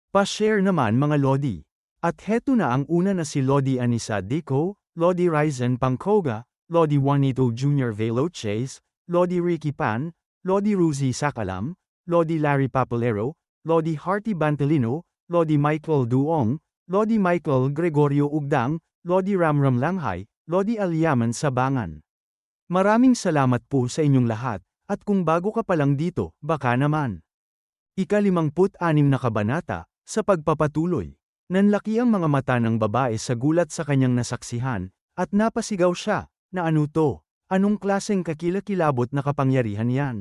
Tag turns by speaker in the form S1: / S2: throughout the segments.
S1: Pa-share naman mga Lodi. At heto na ang una na si Lodi Anisa Dico, Lodi Ryzen Pangkoga, Lodi Juanito Jr. Veloces, Lodi Ricky Pan, Lodi Ruzi Sakalam, Lodi Larry Papalero, Lodi Harty Bantalino, Lodi Michael Duong, Lodi Michael Gregorio Ugdang, Lodi Ramram Langhay, Lodi Alyaman Sabangan. Maraming salamat po sa inyong lahat, at kung bago ka pa lang dito, baka naman. Ika-56 na kabanata, sa pagpapatuloy. Nanlaki ang mga mata ng babae sa gulat sa kanyang nasaksihan, at napasigaw siya, na ano to? Anong klaseng kakilakilabot na kapangyarihan yan?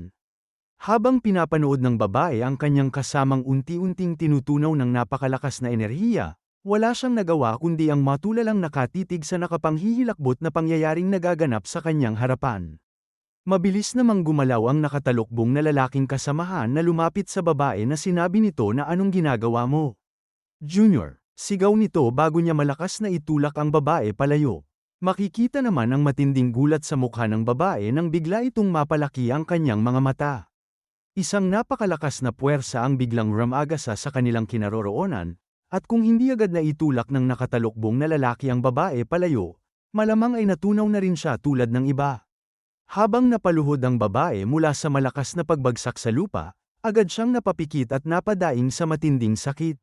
S1: Habang pinapanood ng babae ang kanyang kasamang unti-unting tinutunaw ng napakalakas na enerhiya, wala siyang nagawa kundi ang matulalang nakatitig sa nakapanghihilakbot na pangyayaring nagaganap sa kanyang harapan. Mabilis namang gumalaw ang nakatalukbong na lalaking kasamahan na lumapit sa babae na sinabi nito na anong ginagawa mo? Junior, sigaw nito bago niya malakas na itulak ang babae palayo. Makikita naman ang matinding gulat sa mukha ng babae nang bigla itong mapalaki ang kanyang mga mata. Isang napakalakas na puwersa ang biglang ramagasa sa kanilang kinaroroonan, at kung hindi agad na itulak ng nakatalukbong na lalaki ang babae palayo, malamang ay natunaw na rin siya tulad ng iba. Habang napaluhod ang babae mula sa malakas na pagbagsak sa lupa, agad siyang napapikit at napadaing sa matinding sakit.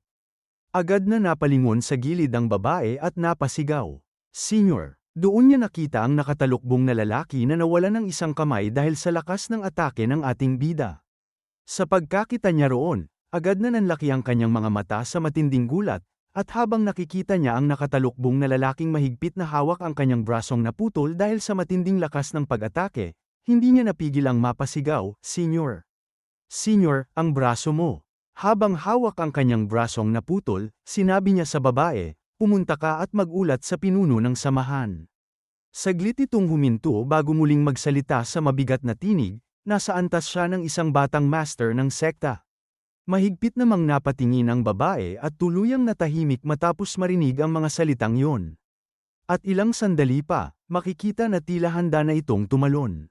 S1: Agad na napalingon sa gilid ang babae at napasigaw. Senior, doon niya nakita ang nakatalukbong na lalaki na nawalan ng isang kamay dahil sa lakas ng atake ng ating bida. Sa pagkakita niya roon, agad na nanlaki ang kanyang mga mata sa matinding gulat, at habang nakikita niya ang nakatalukbong na lalaking mahigpit na hawak ang kanyang brasong naputol dahil sa matinding lakas ng pag-atake, hindi niya napigil ang mapasigaw, Senior. Senior, ang braso mo. Habang hawak ang kanyang brasong naputol, sinabi niya sa babae, pumunta ka at magulat sa pinuno ng samahan. Saglit itong huminto bago muling magsalita sa mabigat na tinig, nasa antas siya ng isang batang master ng sekta. Mahigpit namang napatingin ang babae at tuluyang natahimik matapos marinig ang mga salitang yon. At ilang sandali pa, makikita na tila handa na itong tumalon.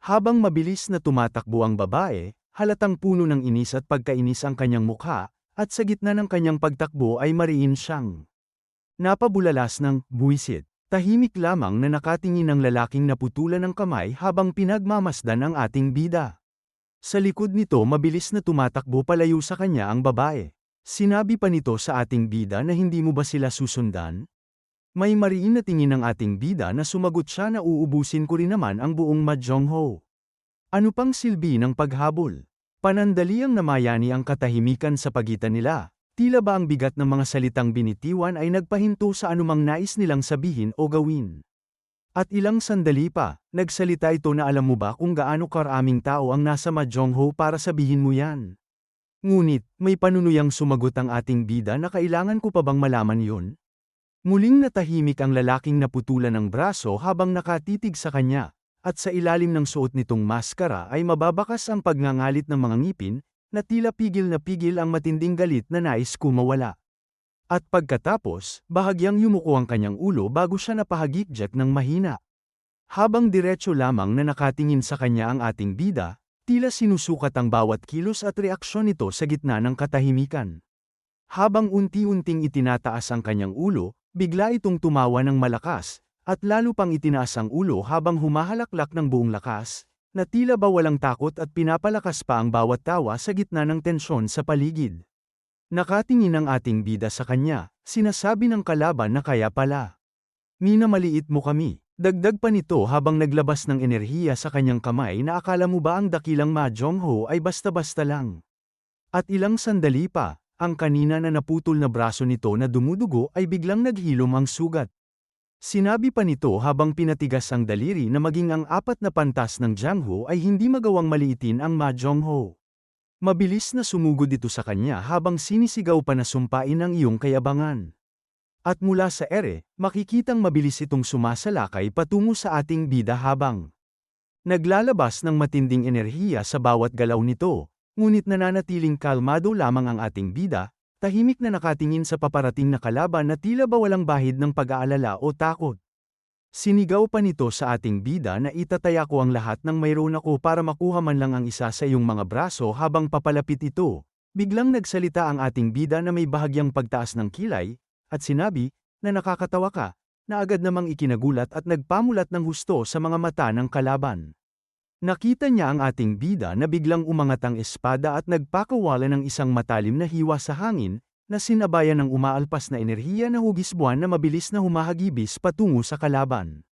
S1: Habang mabilis na tumatakbo ang babae, halatang puno ng inis at pagkainis ang kanyang mukha, at sa gitna ng kanyang pagtakbo ay mariin siyang napabulalas ng buwisit. Tahimik lamang na nakatingin ang lalaking naputulan ng kamay habang pinagmamasdan ang ating bida. Sa likod nito mabilis na tumatakbo palayo sa kanya ang babae. Sinabi pa nito sa ating bida na hindi mo ba sila susundan? May mariin na tingin ng ating bida na sumagot siya na uubusin ko rin naman ang buong Mahjongho. Ano pang silbi ng paghabol? Panandaliang namayani ang katahimikan sa pagitan nila. Tila ba ang bigat ng mga salitang binitiwan ay nagpahinto sa anumang nais nilang sabihin o gawin. At ilang sandali pa, nagsalita ito na alam mo ba kung gaano karaming tao ang nasa Mahjongho para sabihin mo yan? Ngunit, may panunuyang sumagot ang ating bida na kailangan ko pa bang malaman yun? Muling natahimik ang lalaking naputulan ng braso habang nakatitig sa kanya, at sa ilalim ng suot nitong maskara ay mababakas ang pagngangalit ng mga ngipin, na tila pigil na pigil ang matinding galit na nais kumawala. At pagkatapos, bahagyang yumuko ang kanyang ulo bago siya napahagikjak ng mahina. Habang diretso lamang na nakatingin sa kanya ang ating bida, tila sinusukat ang bawat kilos at reaksyon nito sa gitna ng katahimikan. Habang unti-unting itinataas ang kanyang ulo, bigla itong tumawa ng malakas, at lalo pang itinaas ang ulo habang humahalaklak ng buong lakas, na tila ba walang takot at pinapalakas pa ang bawat tawa sa gitna ng tensyon sa paligid. Nakatingin ang ating bida sa kanya, sinasabi ng kalaban na kaya pala. Minamaliit mo kami, dagdag pa nito habang naglabas ng enerhiya sa kanyang kamay na akala mo ba ang dakilang Mahjongho ay basta-basta lang. At ilang sandali pa, ang kanina na naputol na braso nito na dumudugo ay biglang naghilom ang sugat. Sinabi pa nito habang pinatigas ang daliri na maging ang apat na pantas ng Jianghu ay hindi magawang maliitin ang Mahjongho. Mabilis na sumugod ito sa kanya habang sinisigaw pa na sumpain ang iyong kayabangan. At mula sa ere, makikitang mabilis itong sumasalakay patungo sa ating bida habang naglalabas ng matinding enerhiya sa bawat galaw nito, ngunit nananatiling kalmado lamang ang ating bida, tahimik na nakatingin sa paparating na kalaban na tila ba walang bahid ng pag-aalala o takot. Sinigaw pa nito sa ating bida na itataya ko ang lahat ng mayroon ako para makuha man lang ang isa sa iyong mga braso habang papalapit ito, Biglang nagsalita ang ating bida na may bahagyang pagtaas ng kilay, at sinabi, na nakakatawa ka, na agad namang ikinagulat at nagpamulat ng husto sa mga mata ng kalaban. Nakita niya ang ating bida na biglang umangat ang espada at nagpakawala ng isang matalim na hiwa sa hangin, na sinabayan ng umaalpas na enerhiya na hugis buwan na mabilis na humahagibis patungo sa kalaban.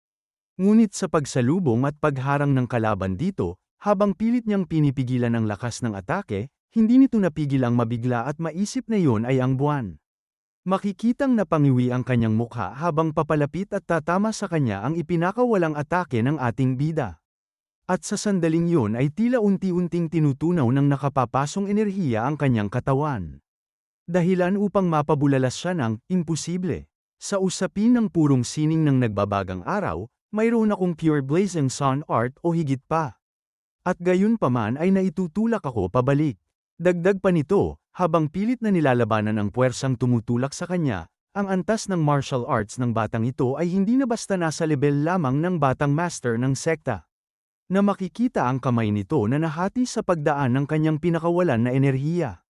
S1: Ngunit sa pagsalubong at pagharang ng kalaban dito, habang pilit niyang pinipigilan ang lakas ng atake, hindi nito napigil ang mabigla at maisip na iyon ay ang buwan. Makikitang napangiwi ang kanyang mukha habang papalapit at tatama sa kanya ang ipinakawalang atake ng ating bida. At sa sandaling yun ay tila unti-unting tinutunaw ng nakapapasong enerhiya ang kanyang katawan. Dahilan upang mapabulalas siya ng imposible. Sa usapin ng purong sining ng nagbabagang araw, mayroon akong pure blazing sun art o higit pa. At gayon paman ay naitutulak ako pabalik. Dagdag pa nito, habang pilit na nilalabanan ang puwersang tumutulak sa kanya, ang antas ng martial arts ng batang ito ay hindi na basta nasa level lamang ng batang master ng sekta. Na makikita ang kamay nito na nahati sa pagdaan ng kanyang pinakawalan na enerhiya.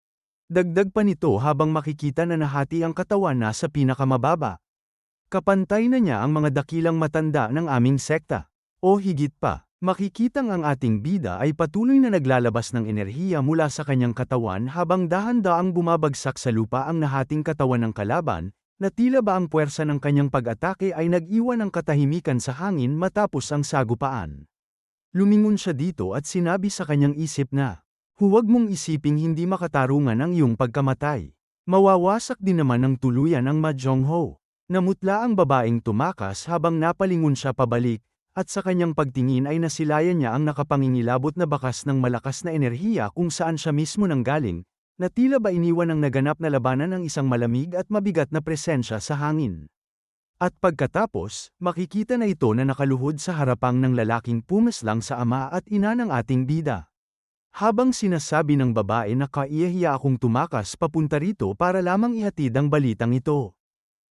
S1: Dagdag pa nito habang makikita na nahati ang katawan na sa pinakamababa. Kapantay na niya ang mga dakilang matanda ng aming sekta. O higit pa. Makikitang ang ating bida ay patuloy na naglalabas ng enerhiya mula sa kanyang katawan habang dahan-daang bumabagsak sa lupa ang nahating katawan ng kalaban, na tila ba ang puwersa ng kanyang pag-atake ay nag-iwan ng katahimikan sa hangin matapos ang sagupaan. Lumingon siya dito at sinabi sa kanyang isip na, huwag mong isiping hindi makatarungan ang iyong pagkamatay. Mawawasak din naman ng tuluyan ang Mahjong Ho. Namutla ang babaeng tumakas habang napalingon siya pabalik, at sa kanyang pagtingin ay nasilayan niya ang nakapangingilabot na bakas ng malakas na enerhiya kung saan siya mismo nanggaling, na tila ba iniwan ng naganap na labanan ng isang malamig at mabigat na presensya sa hangin. At pagkatapos, makikita na ito na nakaluhod sa harapang ng lalaking pumaslang sa ama at ina ng ating bida. Habang sinasabi ng babae na kaiyahiya akong tumakas papunta rito para lamang ihatid ang balitang ito.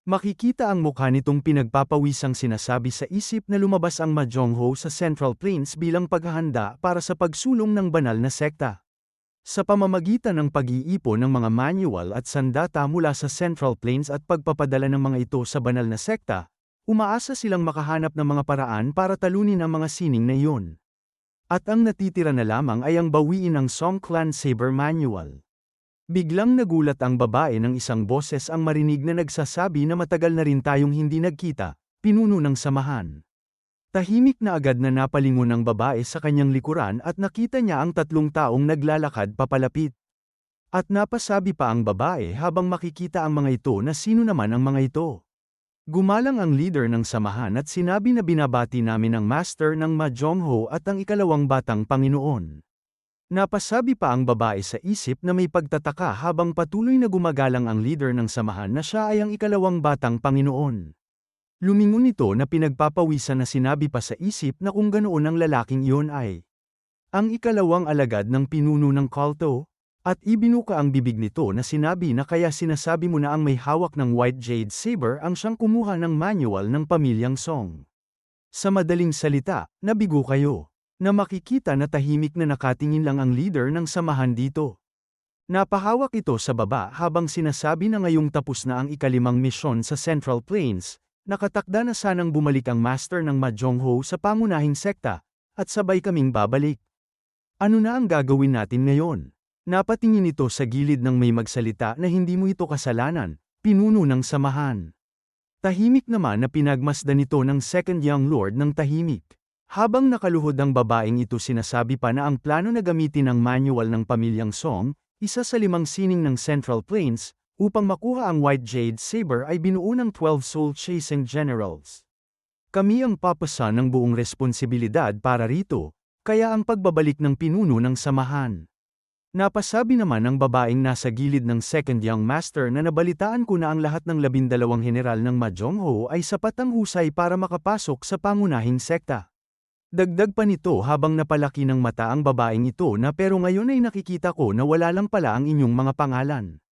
S1: Makikita ang mukha nitong pinagpapawisang sinasabi sa isip na lumabas ang Mahjong Ho sa Central Plains bilang paghahanda para sa pagsulong ng banal na sekta. Sa pamamagitan ng pag-iipon ng mga manual at sandata mula sa Central Plains at pagpapadala ng mga ito sa banal na sekta, umaasa silang makahanap ng mga paraan para talunin ang mga sining na iyon. At ang natitira na lamang ay ang bawiin ng Song Clan Saber Manual. Biglang nagulat ang babae ng isang boses ang marinig na nagsasabi na matagal na rin tayong hindi nagkita, pinuno ng samahan. Tahimik na agad na napalingon ang babae sa kanyang likuran at nakita niya ang tatlong taong naglalakad papalapit. At napasabi pa ang babae habang makikita ang mga ito na sino naman ang mga ito. Gumalang ang leader ng samahan at sinabi na binabati namin ang master ng Mahjong Ho at ang ikalawang batang Panginoon. Napasabi pa ang babae sa isip na may pagtataka habang patuloy na gumagalang ang leader ng samahan na siya ay ang ikalawang batang Panginoon. Lumingon ito na pinagpapawisan na sinabi pa sa isip na kung ganoon ang lalaking iyon ay ang ikalawang alagad ng pinuno ng kulto, at ibinuka ang bibig nito na sinabi na kaya sinasabi mo na ang may hawak ng White Jade Saber ang siyang kumuha ng manual ng pamilyang Song. Sa madaling salita, nabigo kayo. Na makikita na tahimik na nakatingin lang ang leader ng samahan dito. Napahawak ito sa baba habang sinasabi na ngayong tapos na ang ikalimang misyon sa Central Plains, nakatakda na sanang bumalik ang master ng Mahjong Ho sa pangunahing sekta, at sabay kaming babalik. Ano na ang gagawin natin ngayon? Napatingin ito sa gilid ng may magsalita na hindi mo ito kasalanan, pinuno ng samahan. Tahimik naman na pinagmasdan ito ng Second Young Lord ng tahimik. Habang nakaluhod ang babaeng ito sinasabi pa na ang plano na gamitin ang manual ng pamilyang Song, isa sa 5 sining ng Central Plains, upang makuha ang White Jade Saber ay binuo ng 12 soul-chasing generals. Kami ang papasa ng buong responsibilidad para rito, kaya ang pagbabalik ng pinuno ng samahan. Napasabi naman ng babaeng nasa gilid ng Second Young Master na nabalitaan ko na ang lahat ng 12 general ng Mahjong Ho ay sapat ang husay para makapasok sa pangunahing sekta. Dagdag pa nito habang napalaki ng mata ang babaeng ito na pero ngayon ay nakikita ko na wala lang pala ang inyong mga pangalan.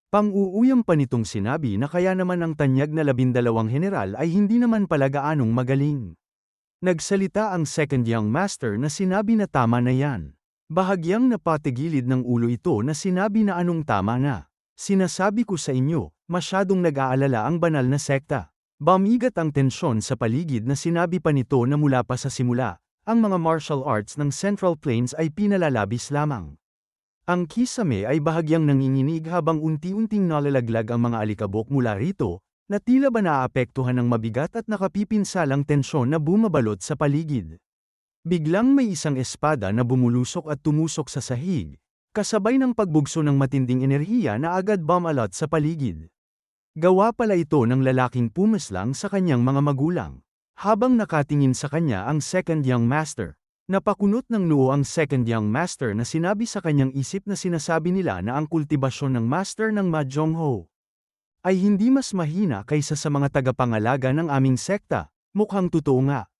S1: Pang-uuyam pa nitong sinabi na kaya naman ang tanyag na 12 general ay hindi naman pala gaanong magaling. Nagsalita ang Second Young Master na sinabi na tama na yan. Bahagyang napatigilid ng ulo ito na sinabi na anong tama na. Sinasabi ko sa inyo, masyadong nag-aalala ang banal na sekta. Bumigat ang tensyon sa paligid na sinabi pa nito na mula pa sa simula, ang mga martial arts ng Central Plains ay pinalalabis lamang. Ang kisame ay bahagyang nanginginig habang unti-unting nalalaglag ang mga alikabok mula rito, na tila ba naaapektuhan ng mabigat at nakapipinsalang tensyon na bumabalot sa paligid. Biglang may isang espada na bumulusok at tumusok sa sahig, kasabay ng pagbugso ng matinding enerhiya na agad bumalot sa paligid. Gawa pala ito ng lalaking pumaslang sa kanyang mga magulang. Habang nakatingin sa kanya ang second young master, napakunot ng noo ang second young master na sinabi sa kanyang isip na sinasabi nila na ang kultibasyon ng master ng Mahjong Ho ay hindi mas mahina kaysa sa mga tagapangalaga ng aming sekta. Mukhang totoo nga.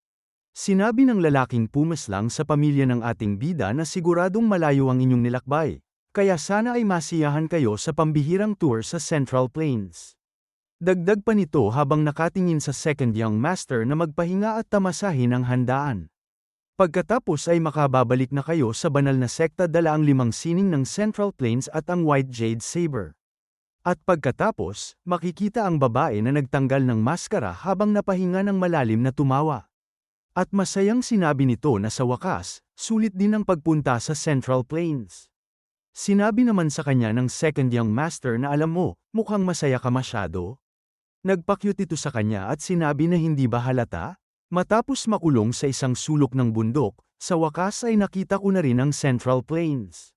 S1: Sinabi ng lalaking pumaslang sa pamilya ng ating bida na siguradong malayo ang inyong nilakbay, kaya sana ay masiyahan kayo sa pambihirang tour sa Central Plains. Dagdag pa nito habang nakatingin sa second young master na magpahinga at tamasahin ang handaan. Pagkatapos ay makababalik na kayo sa banal na sekta dala ang 5 sining ng Central Plains at ang White Jade Saber. At pagkatapos, makikita ang babae na nagtanggal ng maskara habang napahinga ng malalim na tumawa. At masayang sinabi nito na sa wakas, sulit din ang pagpunta sa Central Plains. Sinabi naman sa kanya ng second young master na alam mo, mukhang masaya ka masyado. Nagpakyut ito sa kanya at sinabi na hindi ba halata? Matapos makulong sa isang sulok ng bundok, sa wakas ay nakita ko na rin ang Central Plains.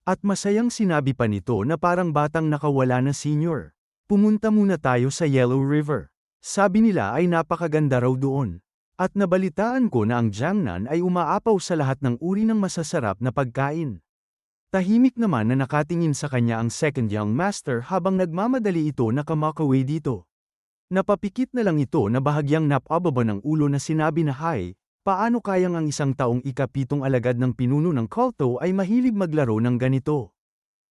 S1: At masayang sinabi pa nito na parang batang nakawala na senior. Pumunta muna tayo sa Yellow River. Sabi nila ay napakaganda raw doon. At nabalitaan ko na ang Jiangnan ay umaapaw sa lahat ng uri ng masasarap na pagkain. Tahimik naman na nakatingin sa kanya ang second young master habang nagmamadali ito na kamakaway dito. Napapikit na lang ito na bahagyang napababa ng ulo na sinabi na hay, paano kayang ang isang taong ika-7 alagad ng pinuno ng kulto ay mahilig maglaro ng ganito?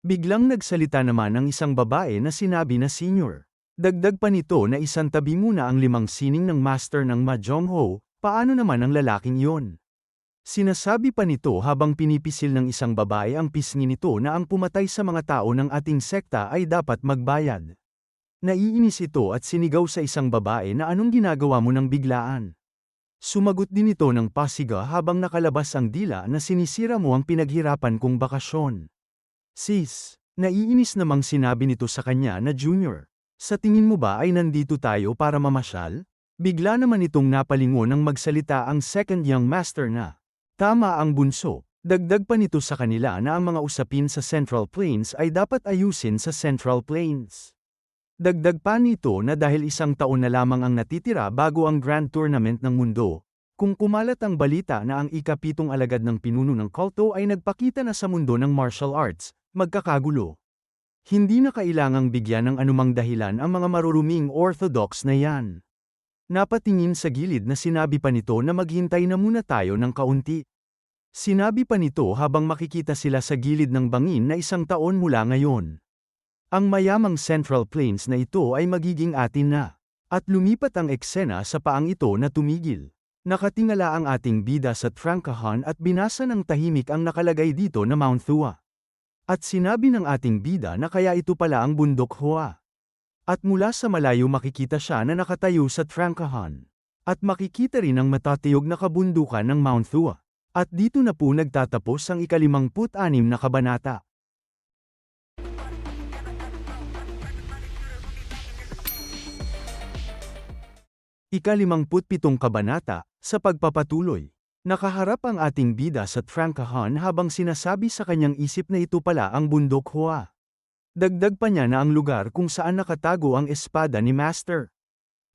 S1: Biglang nagsalita naman ang isang babae na sinabi na senior. Dagdag pa nito na isang tabi muna ang 5 sining ng master ng Mahjong Ho, paano naman ang lalaking iyon? Sinasabi pa nito habang pinipisil ng isang babae ang pisngi nito na ang pumatay sa mga tao ng ating sekta ay dapat magbayad. Naiinis ito at sinigaw sa isang babae na anong ginagawa mo ng biglaan. Sumagot din ito ng pasiga habang nakalabas ang dila na sinisira mo ang pinaghirapan kong bakasyon. Sis, naiinis namang sinabi nito sa kanya na junior. Sa tingin mo ba ay nandito tayo para mamasyal? Bigla naman itong napalingon nang magsalita ang second young master na, tama ang bunso. Dagdag pa nito sa kanila na ang mga usapin sa Central Plains ay dapat ayusin sa Central Plains. Dagdag pa nito na dahil 1 taon na lamang ang natitira bago ang Grand Tournament ng mundo, kung kumalat ang balita na ang ika-7 alagad ng pinuno ng kulto ay nagpakita na sa mundo ng martial arts, magkakagulo. Hindi na kailangang bigyan ng anumang dahilan ang mga maruruming orthodox na yan. Napatingin sa gilid na sinabi pa nito na maghintay na muna tayo ng kaunti. Sinabi pa nito habang makikita sila sa gilid ng bangin na 1 taon mula ngayon. Ang mayamang Central Plains na ito ay magiging atin na. At lumipat ang eksena sa paang ito na tumigil. Nakatingala ang ating bida sa trangkahan at binasa ng tahimik ang nakalagay dito na Mount Thua. At sinabi ng ating bida na kaya ito pala ang bundok Hoa. At mula sa malayo makikita siya na nakatayo sa trangkahan. At makikita rin ang matatiyog na kabundukan ng Mount Thua. At dito na po nagtatapos ang ika-56 na kabanata. Ika-57 kabanata, sa pagpapatuloy. Nakaharap ang ating bida sa trangkahan habang sinasabi sa kanyang isip na ito pala ang bundok Hoa. Dagdag pa niya na ang lugar kung saan nakatago ang espada ni Master.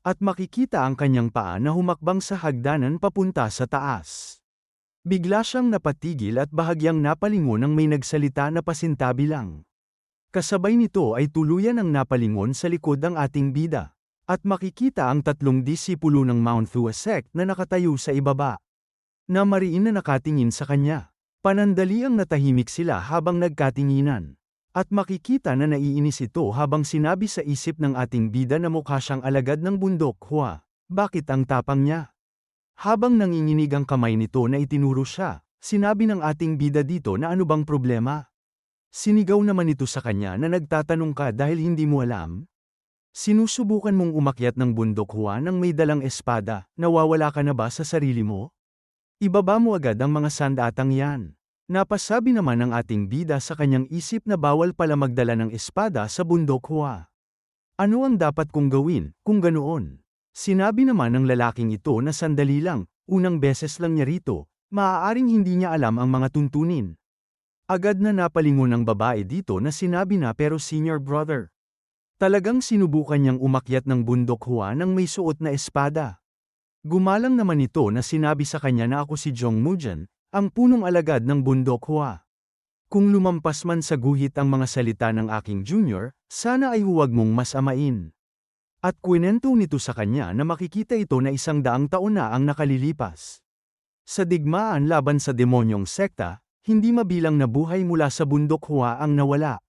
S1: At makikita ang kanyang paa na humakbang sa hagdanan papunta sa taas. Bigla siyang napatigil at bahagyang napalingon nang may nagsalita na pasintabi lang. Kasabay nito ay tuluyan ang napalingon sa likod ang ating bida. At makikita ang 3 disipulo ng Mount Thua sect na nakatayo sa ibaba. Na mariin na nakatingin sa kanya. Panandali ang natahimik sila habang nagkatinginan. At makikita na naiinis ito habang sinabi sa isip ng ating bida na mukha siyang alagad ng bundok Hoa. Bakit ang tapang niya? Habang nanginginig ang kamay nito na itinuro siya, Sinabi ng ating bida dito na ano bang problema? Sinigaw naman ito sa kanya na nagtatanong ka dahil hindi mo alam? Sinusubukan mong umakyat ng bundok Juan nang may dalang espada, nawawala ka na ba sa sarili mo? Ibaba mo agad ang mga sandatang yan. Napasabi naman ng ating bida sa kanyang isip na bawal pala magdala ng espada sa bundok Hua. Ano ang dapat kong gawin, kung ganoon? Sinabi naman ng lalaking ito na sandali lang, unang beses lang niya rito, maaaring hindi niya alam ang mga tuntunin. Agad na napalingon ang babae dito na sinabi na pero senior brother. Talagang sinubukan niyang umakyat ng bundok Hua nang may suot na espada. Gumalang naman ito na sinabi sa kanya na ako si Jong Mujan, ang punong alagad ng bundok Hua. Kung lumampas man sa guhit ang mga salita ng aking junior, sana ay huwag mong masamain. At kwento nito sa kanya na makikita ito na 100 taon na ang nakalilipas. Sa digmaan laban sa demonyong sekta, hindi mabilang na buhay mula sa bundok Hua ang nawala.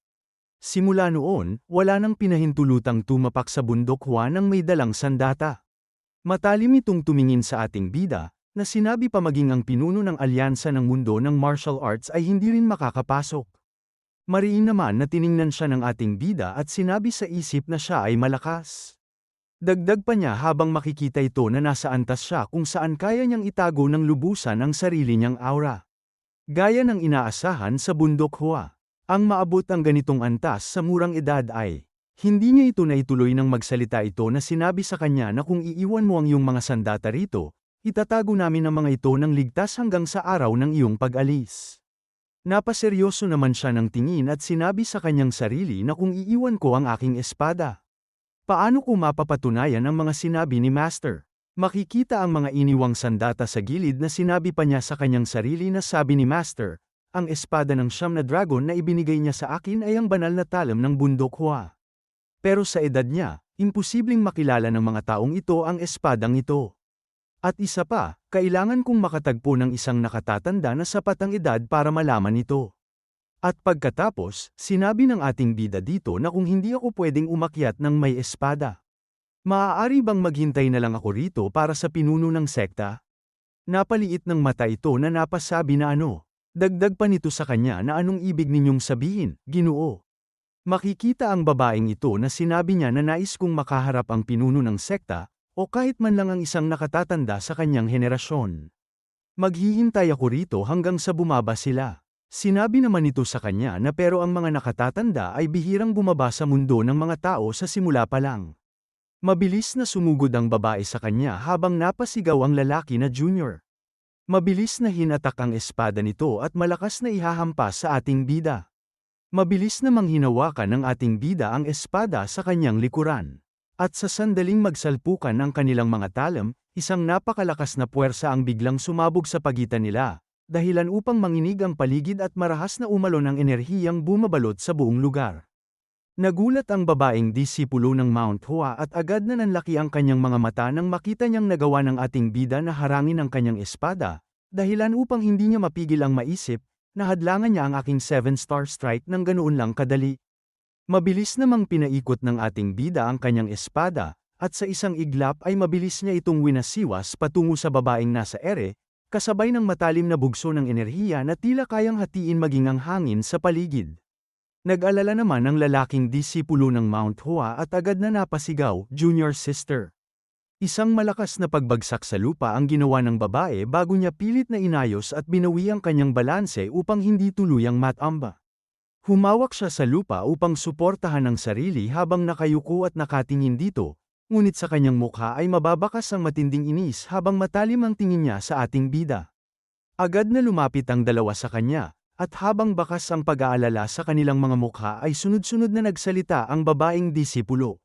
S1: Simula noon, wala nang pinahintulutang tumapak sa bundok Hua nang may dalang sandata. Matalim itong tumingin sa ating bida, na sinabi pa maging ang pinuno ng alyansa ng mundo ng martial arts ay hindi rin makakapasok. Mariin naman na tiningnan siya ng ating bida at sinabi sa isip na siya ay malakas. Dagdag pa niya habang makikita ito na nasa antas siya kung saan kaya niyang itago ng lubusan ang sarili niyang aura. Gaya ng inaasahan sa bundok Hua. Ang maabot ang ganitong antas sa murang edad ay hindi niya ito naituloy nang magsalita ito na sinabi sa kanya na kung iiwan mo ang iyong mga sandata rito, itatago namin ang mga ito ng ligtas hanggang sa araw ng iyong pag-alis. Napaseryoso naman siya ng tingin at sinabi sa kanyang sarili na kung iiwan ko ang aking espada. Paano ko mapapatunayan ang mga sinabi ni Master? Makikita ang mga iniwang sandata sa gilid na sinabi pa niya sa kanyang sarili na sabi ni Master, ang espada ng siyam na dragon na ibinigay niya sa akin ay ang banal na talam ng bundok Hua. Pero sa edad niya, imposibleng makilala ng mga taong ito ang espadang ito. At isa pa, kailangan kong makatagpo ng isang nakatatanda na sapat ang edad para malaman ito. At pagkatapos, sinabi ng ating bida dito na kung hindi ako pwedeng umakyat ng may espada. Maaari bang maghintay na lang ako rito para sa pinuno ng sekta? Napaliit ng mata ito na napasabi na ano. Dagdag pa nito sa kanya na anong ibig ninyong sabihin, Ginoo. Makikita ang babaeng ito na sinabi niya na nais kong makaharap ang pinuno ng sekta, o kahit man lang ang isang nakatatanda sa kanyang henerasyon. Maghihintay ako rito hanggang sa bumaba sila. Sinabi naman ito sa kanya na pero ang mga nakatatanda ay bihirang bumaba sa mundo ng mga tao sa simula pa lang. Mabilis na sumugod ang babae sa kanya habang napasigaw ang lalaki na junior. Mabilis na hinatak ang espada nito at malakas na ihahampas sa ating bida. Mabilis namang hinawakan ng ating bida ang espada sa kanyang likuran. At sa sandaling magsalpukan ang kanilang mga talam, isang napakalakas na puwersa ang biglang sumabog sa pagitan nila, dahilan upang manginig ang paligid at marahas na umalon ang enerhiyang bumabalot sa buong lugar. Nagulat ang babaeng disipulo ng Mount Hua at agad na nanlaki ang kanyang mga mata nang makita niyang nagawa ng ating bida na harangin ang kanyang espada, dahilan upang hindi niya mapigil ang maisip, nahadlangan niya ang aking 7-star strike ng ganoon lang kadali. Mabilis namang pinaikot ng ating bida ang kanyang espada, at sa isang iglap ay mabilis niya itong winasiwas patungo sa babaeng nasa ere, kasabay ng matalim na bugso ng enerhiya na tila kayang hatiin maging ang hangin sa paligid. Nag-alala naman ang lalaking disipulo ng Mount Hua at agad na napasigaw, Junior Sister. Isang malakas na pagbagsak sa lupa ang ginawa ng babae bago niya pilit na inayos at binawi ang kanyang balanse upang hindi tuluyang matamba. Humawak siya sa lupa upang suportahan ang sarili habang nakayuko at nakatingin dito, ngunit sa kanyang mukha ay mababakas ang matinding inis habang matalim ang tingin niya sa ating bida. Agad na lumapit ang dalawa sa kanya, at habang bakas ang pag-aalala sa kanilang mga mukha ay sunod-sunod na nagsalita ang babaeng disipulo.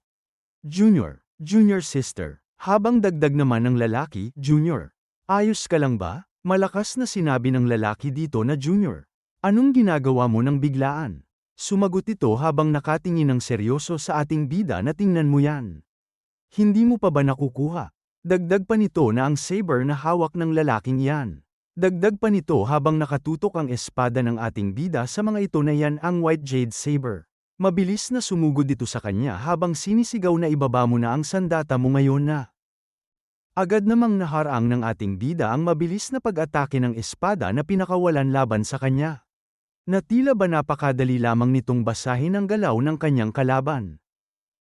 S1: Junior Sister. Habang dagdag naman ng lalaki, Junior. Ayos ka lang ba? Malakas na sinabi ng lalaki dito na Junior. Anong ginagawa mo nang biglaan? Sumagot ito habang nakatingin ng seryoso sa ating bida na tingnan mo yan. Hindi mo pa ba nakukuha? Dagdag pa nito na ang saber na hawak ng lalaking yan. Dagdag pa nito habang nakatutok ang espada ng ating bida sa mga ito na yan ang White Jade Saber. Mabilis na sumugod ito sa kanya habang sinisigaw na ibaba mo na ang sandata mo ngayon na. Agad namang naharang ng ating bida ang mabilis na pag-atake ng espada na pinakawalan laban sa kanya. Na tila ba napakadali lamang nitong basahin ang galaw ng kanyang kalaban.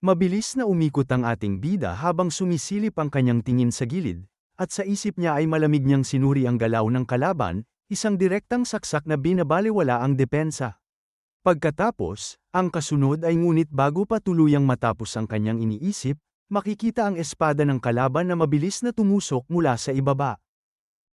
S1: Mabilis na umikot ang ating bida habang sumisilip ang kanyang tingin sa gilid, at sa isip niya ay malamig niyang sinuri ang galaw ng kalaban, isang direktang saksak na binabalewala ang depensa. Pagkatapos, ang kasunod ay ngunit bago pa tuluyang matapos ang kanyang iniisip, makikita ang espada ng kalaban na mabilis na tumusok mula sa ibaba.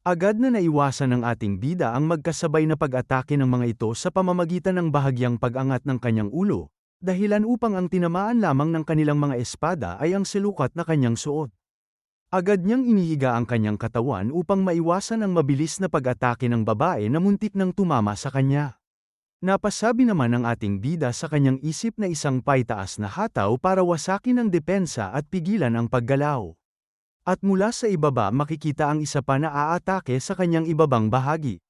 S1: Agad na naiwasan ng ating bida ang magkasabay na pag-atake ng mga ito sa pamamagitan ng bahagyang pag-angat ng kanyang ulo, dahilan upang ang tinamaan lamang ng kanilang mga espada ay ang silukat na kanyang suot. Agad niyang inihiga ang kanyang katawan upang maiwasan ang mabilis na pag-atake ng babae na muntik nang tumama sa kanya. Napasabi naman ng ating bida sa kanyang isip na isang paitaas na hataw para wasakin ang depensa at pigilan ang paggalaw. At mula sa ibaba makikita ang isa pa na aatake sa kanyang ibabang bahagi.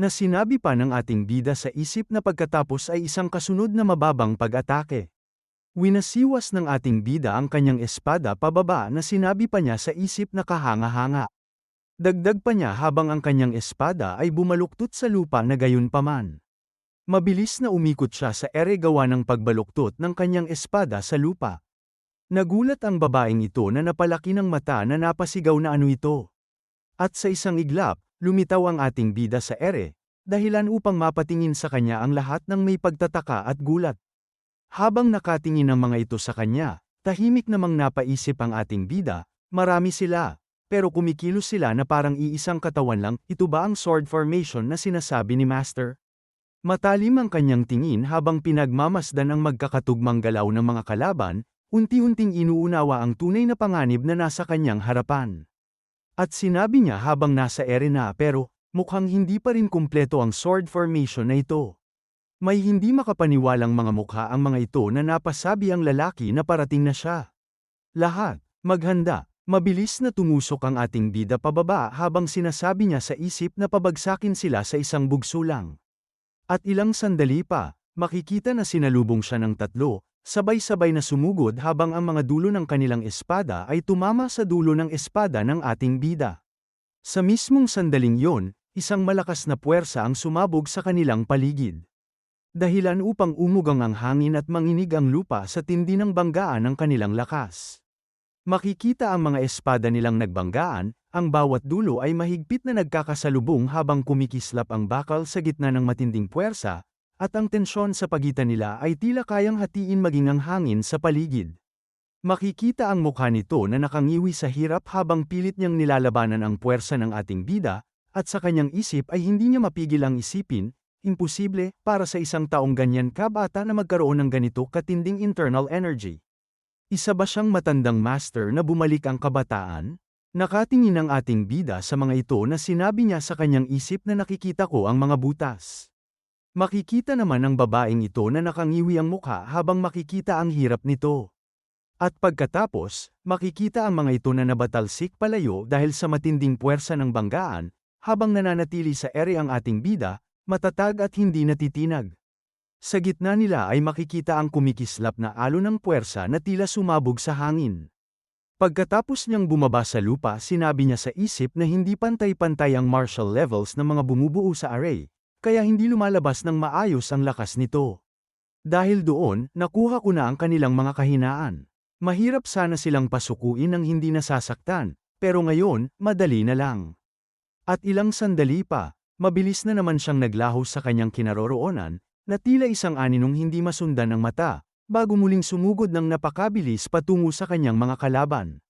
S1: Na sinabi pa ng ating bida sa isip na pagkatapos ay isang kasunod na mababang pag-atake. Winasiwas ng ating bida ang kanyang espada pababa na sinabi pa niya sa isip na kahanga-hanga. Dagdag pa niya habang ang kanyang espada ay bumaluktot sa lupa na gayunpaman. Mabilis na umikot siya sa ere gawa ng pagbaluktot ng kanyang espada sa lupa. Nagulat ang babaeng ito na napalaki ng mata na napasigaw na ano ito. At sa isang iglap, lumitaw ang ating bida sa ere, dahilan upang mapatingin sa kanya ang lahat ng may pagtataka at gulat. Habang nakatingin ang mga ito sa kanya, tahimik namang napaisip ang ating bida, marami sila, pero kumikilos sila na parang iisang katawan lang, ito ba ang sword formation na sinasabi ni Master? Matalim ang kanyang tingin habang pinagmamasdan ang magkakatugmang galaw ng mga kalaban, unti-unting inuunawa ang tunay na panganib na nasa kanyang harapan. At sinabi niya habang nasa ere na pero, mukhang hindi pa rin kumpleto ang sword formation na ito. May hindi makapaniwalang mga mukha ang mga ito na napasabi ang lalaki na parating na siya. Lahat, maghanda, mabilis na tumusok ang ating bida pababa habang sinasabi niya sa isip na pabagsakin sila sa isang bugsulang. At ilang sandali pa, makikita na sinalubong siya ng tatlo, sabay-sabay na sumugod habang ang mga dulo ng kanilang espada ay tumama sa dulo ng espada ng ating bida. Sa mismong sandaling yon, isang malakas na puwersa ang sumabog sa kanilang paligid. Dahilan upang umugang ang hangin at manginig ang lupa sa tindi ng banggaan ng kanilang lakas. Makikita ang mga espada nilang nagbanggaan, ang bawat dulo ay mahigpit na nagkakasalubong habang kumikislap ang bakal sa gitna ng matinding puwersa, at ang tensyon sa pagitan nila ay tila kayang hatiin maging ang hangin sa paligid. Makikita ang mukha nito na nakangiwi sa hirap habang pilit niyang nilalabanan ang puwersa ng ating bida, at sa kanyang isip ay hindi niya mapigil ang isipin, imposible para sa isang taong ganyan kabata na magkaroon ng ganito katinding internal energy. Isa ba siyang matandang master na bumalik ang kabataan? Nakatingin ang ating bida sa mga ito na sinabi niya sa kanyang isip na nakikita ko ang mga butas. Makikita naman ng babaeng ito na nakangiwi ang mukha habang makikita ang hirap nito. At pagkatapos, makikita ang mga ito na nabatalsik palayo dahil sa matinding puwersa ng banggaan, habang nananatili sa ere ang ating bida, matatag at hindi natitinag. Sa gitna nila ay makikita ang kumikislap na alon ng puwersa na tila sumabog sa hangin. Pagkatapos niyang bumaba sa lupa, sinabi niya sa isip na hindi pantay-pantay ang martial levels ng mga bumubuo sa array, kaya hindi lumalabas ng maayos ang lakas nito. Dahil doon, nakuha ko na ang kanilang mga kahinaan. Mahirap sana silang pasukuin ng hindi nasasaktan, pero ngayon, madali na lang. At ilang sandali pa, mabilis na naman siyang naglaho sa kanyang kinaroroonan, na tila isang aninong hindi masundan ng mata, bago muling sumugod ng napakabilis patungo sa kanyang mga kalaban.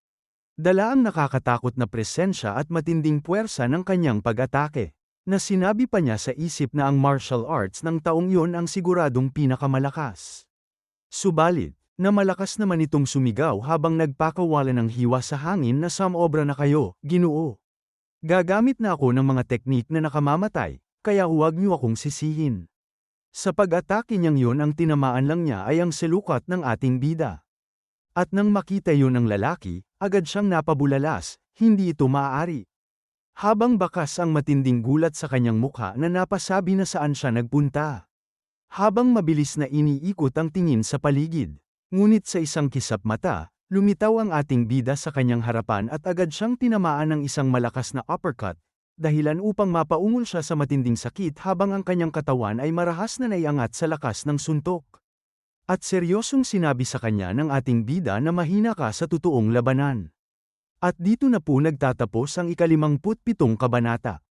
S1: Dala ang nakakatakot na presensya at matinding puwersa ng kanyang pag-atake. Na sinabi pa niya sa isip na ang martial arts ng taong yon ang siguradong pinakamalakas. Subalit, na malakas naman itong sumigaw habang nagpakawala ng hiwa sa hangin na samobra na kayo, Ginoo. Gagamit na ako ng mga teknik na nakamamatay, kaya huwag niyo akong sisihin. Sa pag-atake niyang yon ang tinamaan lang niya ay ang silukat ng ating bida. At nang makita yon ng lalaki, agad siyang napabulalas, hindi ito maaari. Habang bakas ang matinding gulat sa kanyang mukha na napasabi na saan siya nagpunta. Habang mabilis na iniikot ang tingin sa paligid. Ngunit sa isang kisap mata, Lumitaw ang ating bida sa kanyang harapan at agad siyang tinamaan ng isang malakas na uppercut, dahilan upang mapaungol siya sa matinding sakit habang ang kanyang katawan ay marahas na naiangat sa lakas ng suntok. At seryosong sinabi sa kanya ng ating bida na mahina ka sa totoong labanan. At dito na po nagtatapos ang ika-57 kabanata.